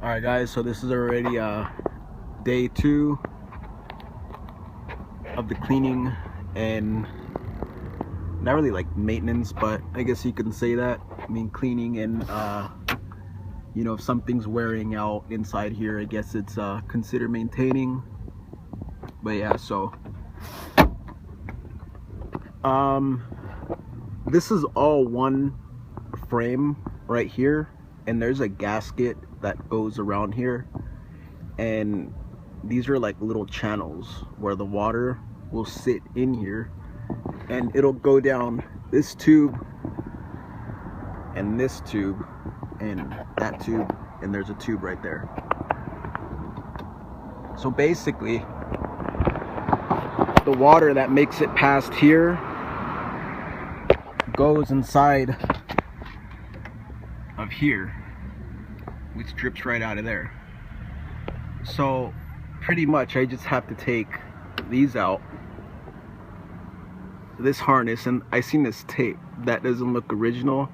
Alright guys, so this is already day 2 of the cleaning and not really like maintenance, but I guess you can say that. I mean, cleaning and you know, if something's wearing out inside here, I guess it's considered maintaining. But yeah, so this is all one frame right here, and there's a gasket that goes around here, and these are like little channels where the water will sit in here, and it'll go down this tube and this tube and that tube, and there's a tube right there. So basically the water that makes it past here goes inside of here, which drips right out of there. So pretty much I just have to take these out, this harness, and I seen this tape that doesn't look original.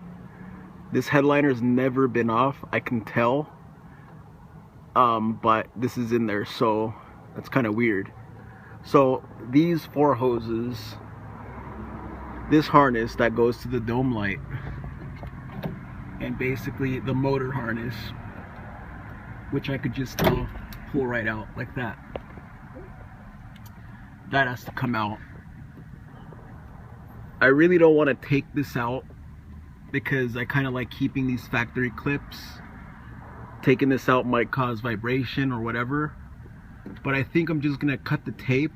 This headliner's never been off, I can tell, but this is in there, so that's kind of weird. So these 4 hoses, this harness that goes to the dome light, and basically the motor harness, which I could just pull right out like that. That has to come out. I really don't want to take this out because I kind of like keeping these factory clips. Taking this out might cause vibration or whatever, but I think I'm just gonna cut the tape,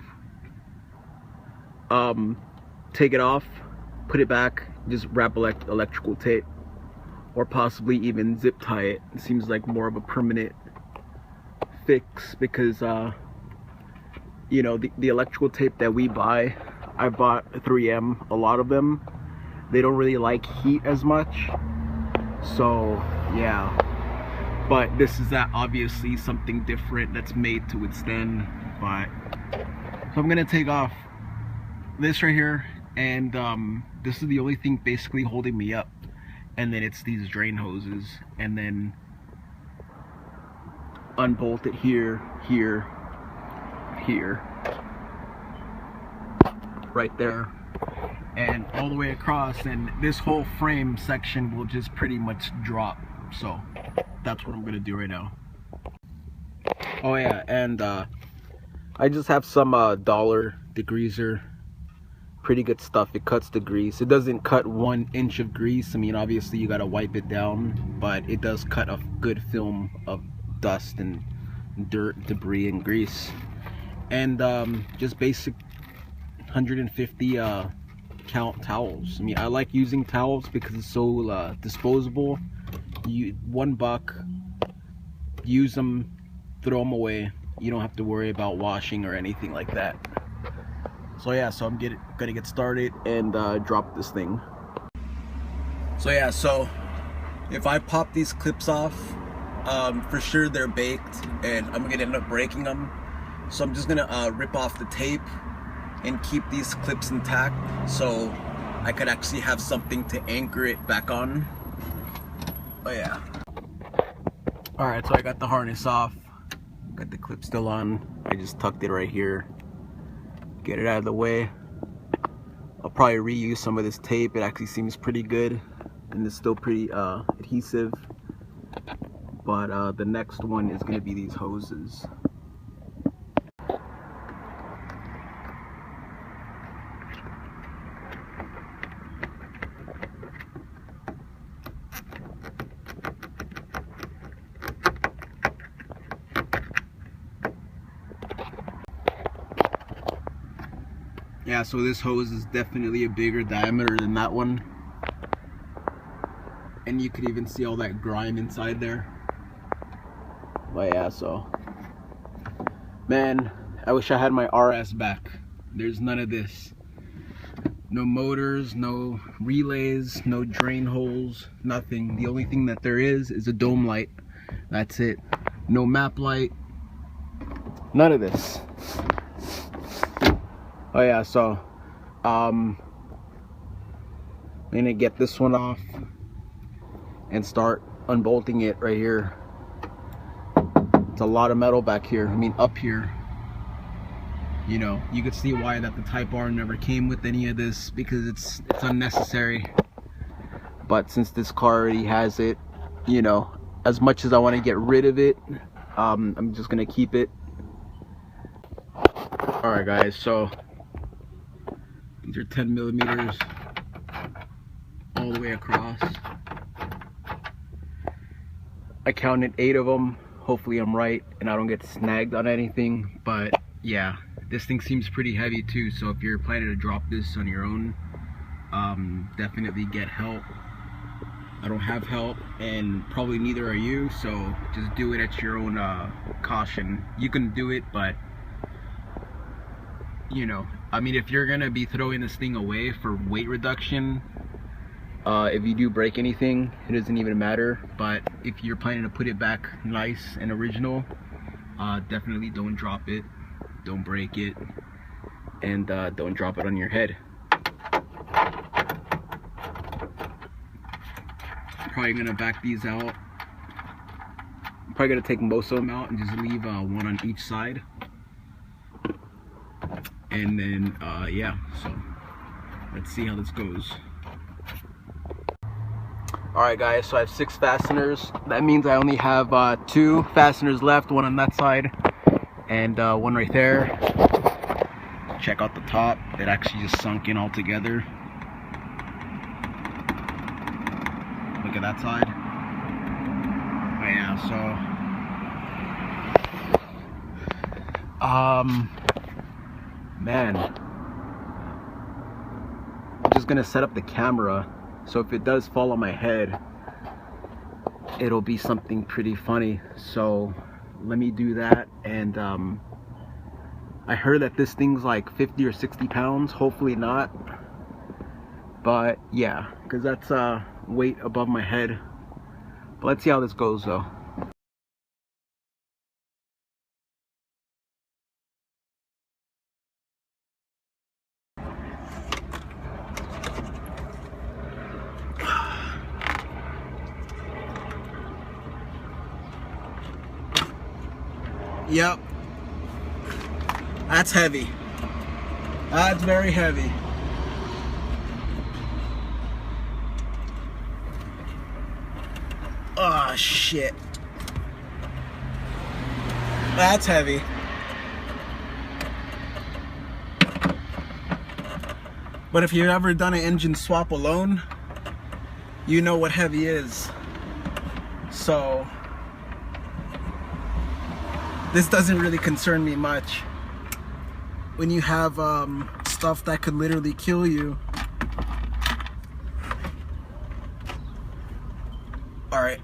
take it off, put it back, just wrap electrical tape, or possibly even zip tie it. It seems like more of a permanent fix because you know, the electrical tape that we buy, I bought 3M, a lot of them, they don't really like heat as much, so yeah. But this is obviously something different that's made to withstand. But so I'm gonna take off this right here, and this is the only thing basically holding me up, and then it's these drain hoses, and then unbolt it here, here, here, right there, and all the way across, and this whole frame section will just pretty much drop. So that's what I'm gonna do right now. Oh yeah, and I just have some dollar degreaser, pretty good stuff. It cuts the grease. It doesn't cut 1 inch of grease. I mean, obviously you gotta wipe it down, but it does cut a good film of dust and dirt, debris, and grease. And just basic 150 count towels. I mean, I like using towels because it's so disposable. $1, use them, throw them away. You don't have to worry about washing or anything like that. So yeah, so I'm gonna get started and drop this thing. So yeah, so if I pop these clips off, for sure they're baked and I'm gonna end up breaking them. So I'm just gonna rip off the tape and keep these clips intact so I could actually have something to anchor it back on. Oh yeah. Alright, so I got the harness off, got the clip still on. I just tucked it right here, get it out of the way. I'll probably reuse some of this tape. It actually seems pretty good and it's still pretty adhesive, but the next one is going to be these hoses. Yeah, so this hose is definitely a bigger diameter than that one. And you could even see all that grime inside there. But yeah, so man, I wish I had my RS back. There's none of this. No motors, no relays, no drain holes, nothing. The only thing that there is a dome light. That's it. No map light. None of this. Oh yeah, so I'm gonna get this one off and start unbolting it right here. It's a lot of metal back here. I mean, up here. You know, you could see why that the Type R never came with any of this, because it's unnecessary. But since this car already has it, you know, as much as I want to get rid of it, I'm just gonna keep it. All right, guys. So these are 10 millimeters all the way across. I counted 8 of them. Hopefully I'm right and I don't get snagged on anything. But yeah, this thing seems pretty heavy too. So if you're planning to drop this on your own, definitely get help. I don't have help, and probably neither are you, so just do it at your own caution. You can do it, but you know, I mean, if you're gonna be throwing this thing away for weight reduction, if you do break anything, it doesn't even matter. But if you're planning to put it back nice and original, definitely don't drop it, don't break it, and don't drop it on your head. Probably gonna back these out. I'm probably gonna take most of them out and just leave one on each side. And then yeah, so let's see how this goes. Alright guys, so I have 6 fasteners. That means I only have 2 fasteners left, one on that side and one right there. Check out the top, it actually just sunk in all together. Look at that side. Oh yeah, so man, I'm just gonna set up the camera so if it does fall on my head, it'll be something pretty funny. So let me do that. And I heard that this thing's like 50 or 60 pounds. Hopefully not, but yeah, because that's weight above my head. But let's see how this goes though. Yep, that's heavy. That's very heavy. Oh shit, that's heavy. But if you've ever done an engine swap alone, you know what heavy is. So this doesn't really concern me much. When you have stuff that could literally kill you. Alright,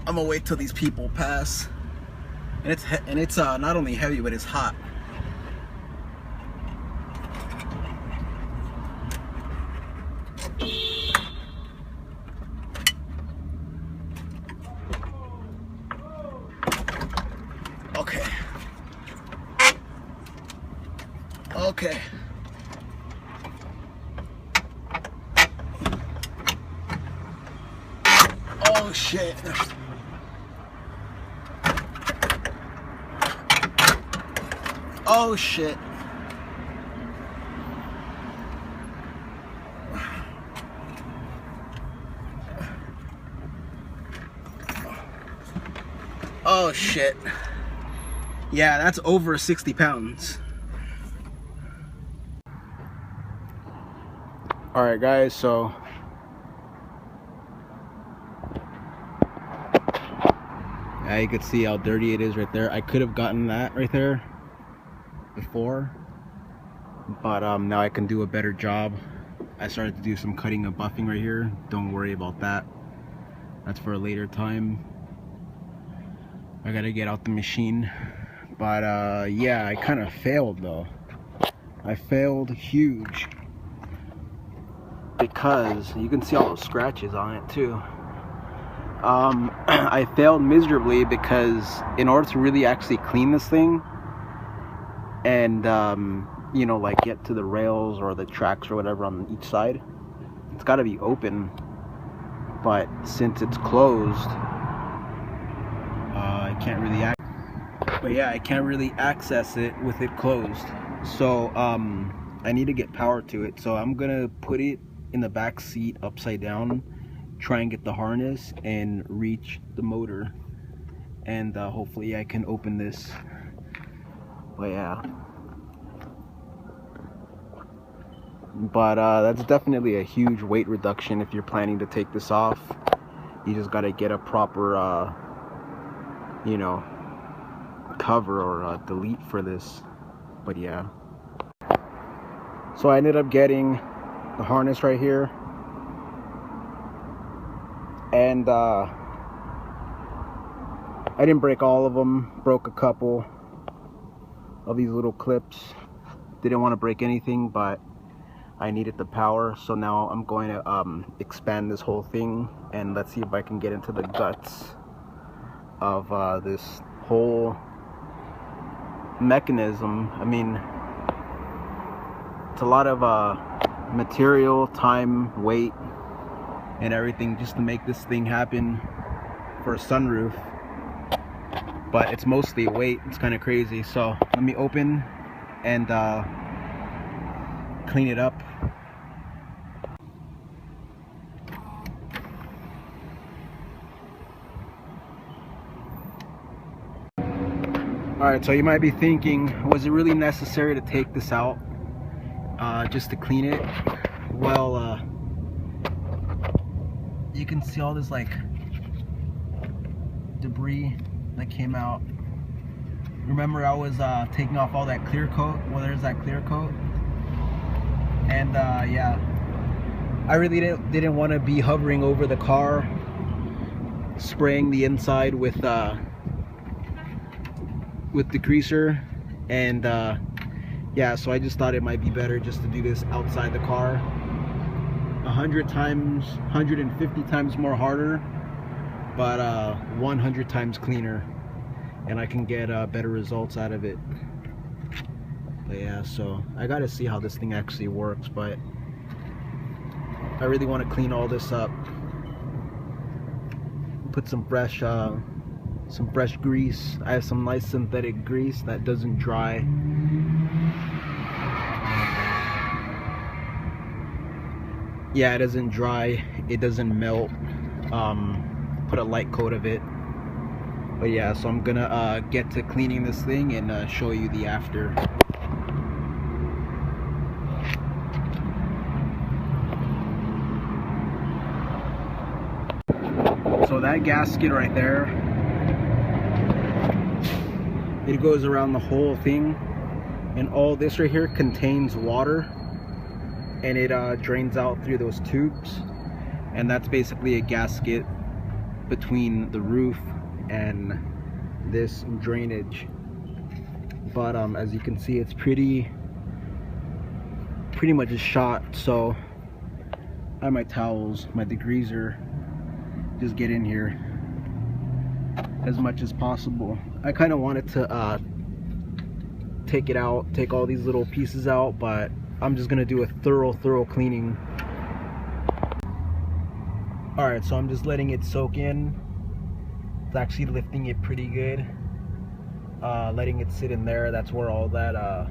I'm gonna wait till these people pass. And it's not only heavy, but it's hot. Okay. Okay. Oh shit. Oh shit. Oh shit. Yeah, that's over 60 pounds. Alright guys, so yeah, you can see how dirty it is right there. I could have gotten that right there before, but now I can do a better job. I started to do some cutting and buffing right here. Don't worry about that. That's for a later time. I gotta get out the machine. But yeah, I kind of failed though. I failed huge. Because you can see all those scratches on it too. I failed miserably because in order to really actually clean this thing and you know, like get to the rails or the tracks or whatever on each side, it's got to be open. But since it's closed, I can't really act. But yeah, I can't really access it with it closed. So I need to get power to it. So I'm gonna put it in the back seat upside down, try and get the harness and reach the motor, and hopefully I can open this. But yeah, that's definitely a huge weight reduction if you're planning to take this off. You just gotta get a proper you know, cover or delete for this. But yeah, so I ended up getting the harness right here, and I didn't break all of them, broke a couple of these little clips. Didn't want to break anything, but I needed the power, so now I'm going to expand this whole thing, and let's see if I can get into the guts of this whole mechanism. I mean, it's a lot of material, time, weight, and everything just to make this thing happen for a sunroof, but it's mostly weight. It's kind of crazy. So let me open and clean it up. Alright, so you might be thinking, was it really necessary to take this out just to clean it? Well, you can see all this like debris that came out. Remember, I was taking off all that clear coat? Well, there's that clear coat. And yeah, I really didn't want to be hovering over the car, spraying the inside with degreaser, and yeah, so I just thought it might be better just to do this outside the car. 100 times, 150 times more harder, but 100 times cleaner, and I can get better results out of it. But yeah, so I gotta see how this thing actually works, but I really want to clean all this up, put some fresh grease. I have some nice synthetic grease that doesn't dry. Yeah, it doesn't dry, it doesn't melt. Put a light coat of it. But yeah, so I'm gonna get to cleaning this thing and show you the after. So that gasket right there, it goes around the whole thing, and all this right here contains water, and it drains out through those tubes, and that's basically a gasket between the roof and this drainage. But as you can see, it's pretty much a shot. So I have my towels, my degreaser, just get in here as much as possible. I kind of wanted to take it out, take all these little pieces out, but I'm just gonna do a thorough cleaning. Alright, so I'm just letting it soak in. It's actually lifting it pretty good. Letting it sit in there, that's where all that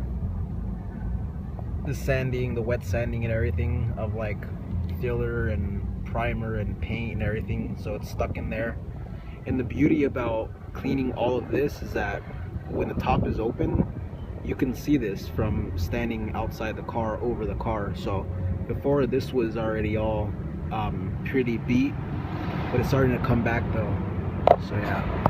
the sanding, the wet sanding and everything of like filler and primer and paint and everything, so it's stuck in there. And the beauty about cleaning all of this is that when the top is open, you can see this from standing outside the car, over the car. So before, this was already all pretty beat, but it's starting to come back though. So yeah.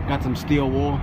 Got some steel wool.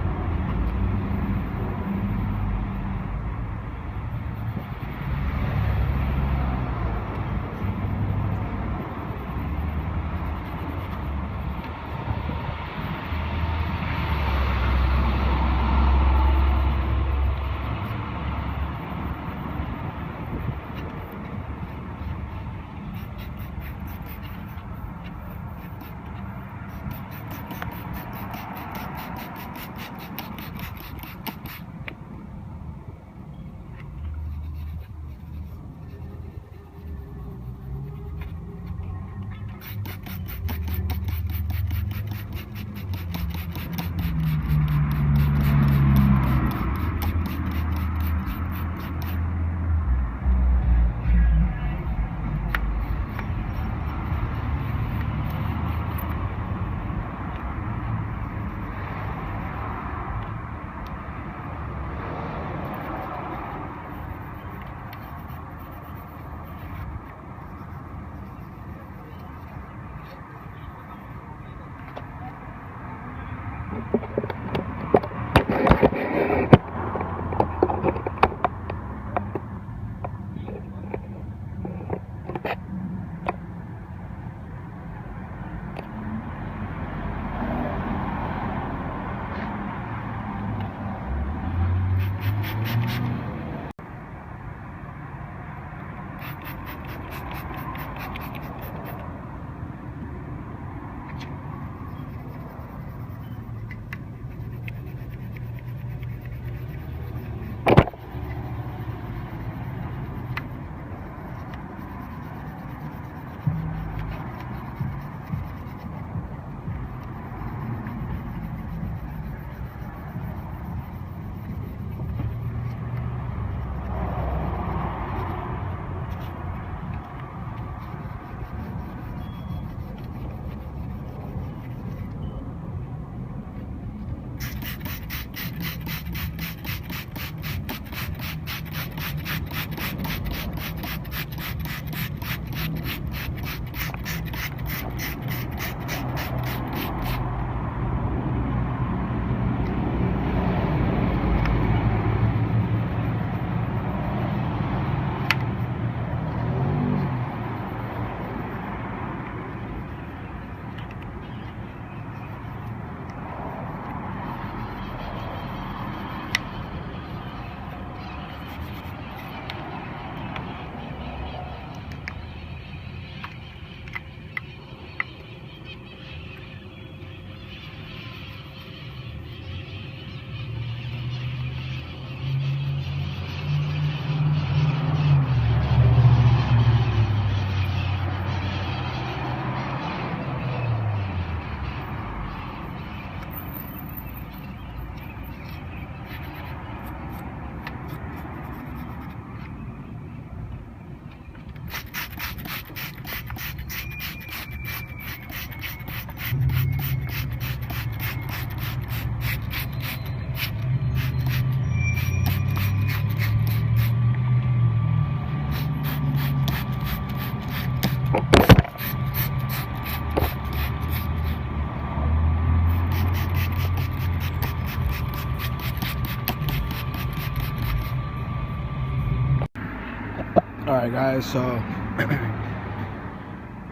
Alright guys, so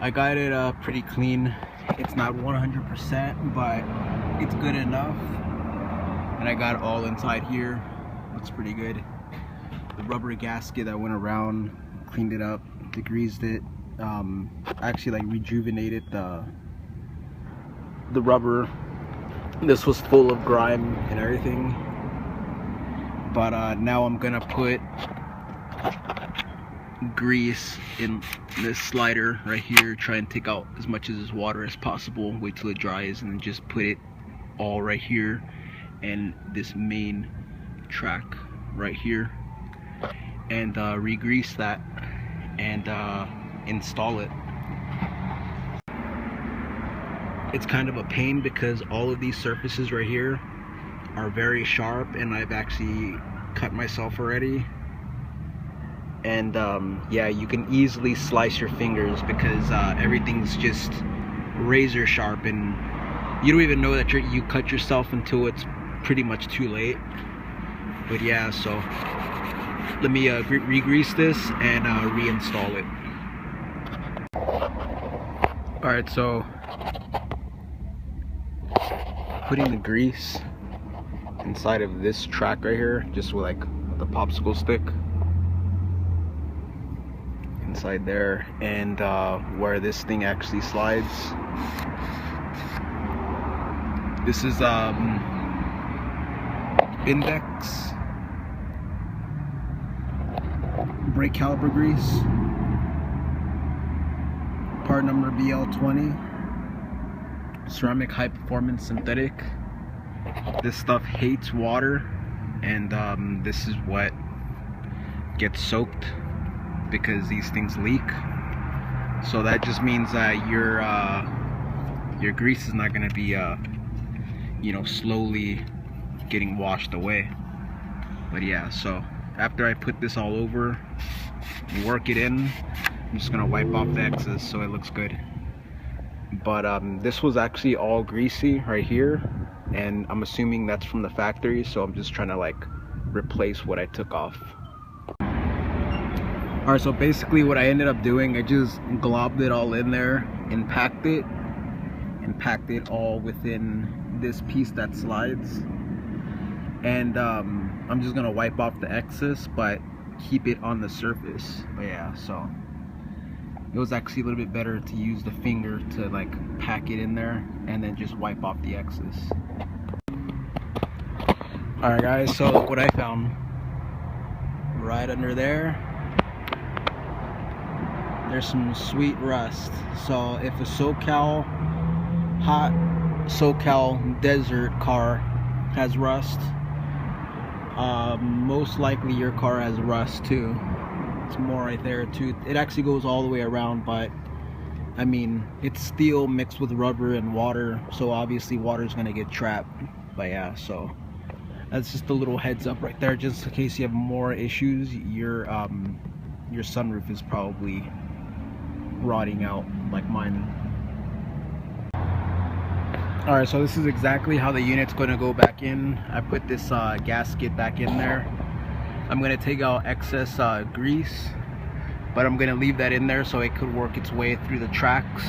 I got it pretty clean. It's not 100%, but it's good enough. And I got it all inside here. Looks pretty good. The rubber gasket that went around, cleaned it up, degreased it. Actually like rejuvenated the rubber. This was full of grime and everything. But now I'm gonna put grease in this slider right here, try and take out as much of this water as possible, wait till it dries, and then just put it all right here and this main track right here, and re-grease that and install it. It's kind of a pain because all of these surfaces right here are very sharp, and I've actually cut myself already. And yeah, you can easily slice your fingers because everything's just razor sharp, and you don't even know that you cut yourself until it's pretty much too late. But yeah, so let me re-grease this and reinstall it. Alright, so putting the grease inside of this track right here, just with like the popsicle stick inside there, and where this thing actually slides. This is Index brake caliper grease, part number BL20, ceramic high performance synthetic. This stuff hates water, and this is what gets soaked because these things leak. So that just means that your grease is not going to be you know, slowly getting washed away. But yeah, so after I put this all over and work it in, I'm just gonna wipe off the excess so it looks good. But this was actually all greasy right here, and I'm assuming that's from the factory, so I'm just trying to like replace what I took off. Alright, so basically what I ended up doing, I just globbed it all in there and packed it all within this piece that slides. And I'm just gonna wipe off the excess but keep it on the surface. But yeah, so it was actually a little bit better to use the finger to like pack it in there and then just wipe off the excess. Alright guys, so look what I found. Right under there, there's some sweet rust. So if a hot SoCal desert car has rust, most likely your car has rust too. It's more right there too. It actually goes all the way around, but I mean, it's steel mixed with rubber and water, so obviously water is gonna get trapped. But yeah, so that's just a little heads up right there, just in case you have more issues. Your sunroof is probably rotting out like mine. Alright, so this is exactly how the unit's going to go back in. I put this gasket back in there. I'm going to take out excess grease, but I'm going to leave that in there so it could work its way through the tracks.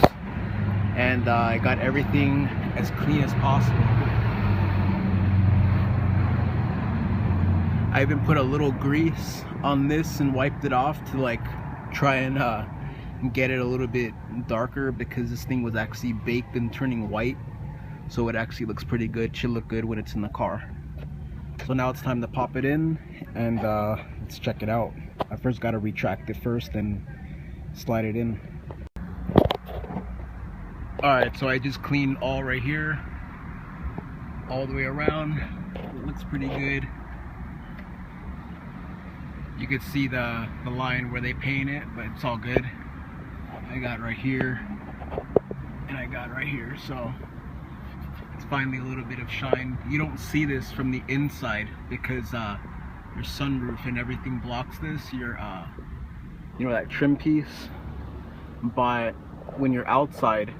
And I got everything as clean as possible. I even put a little grease on this and wiped it off to like try and get it a little bit darker, because this thing was actually baked and turning white. So it actually looks pretty good. Should look good when it's in the car. So now it's time to pop it in and let's check it out. I first got to retract it first and slide it in. Alright, so I just cleaned all right here, all the way around. It looks pretty good. You can see the line where they paint it, but it's all good. I got right here and I got right here, so it's finally a little bit of shine. You don't see this from the inside because your sunroof and everything blocks this, your you know, that trim piece. But when you're outside,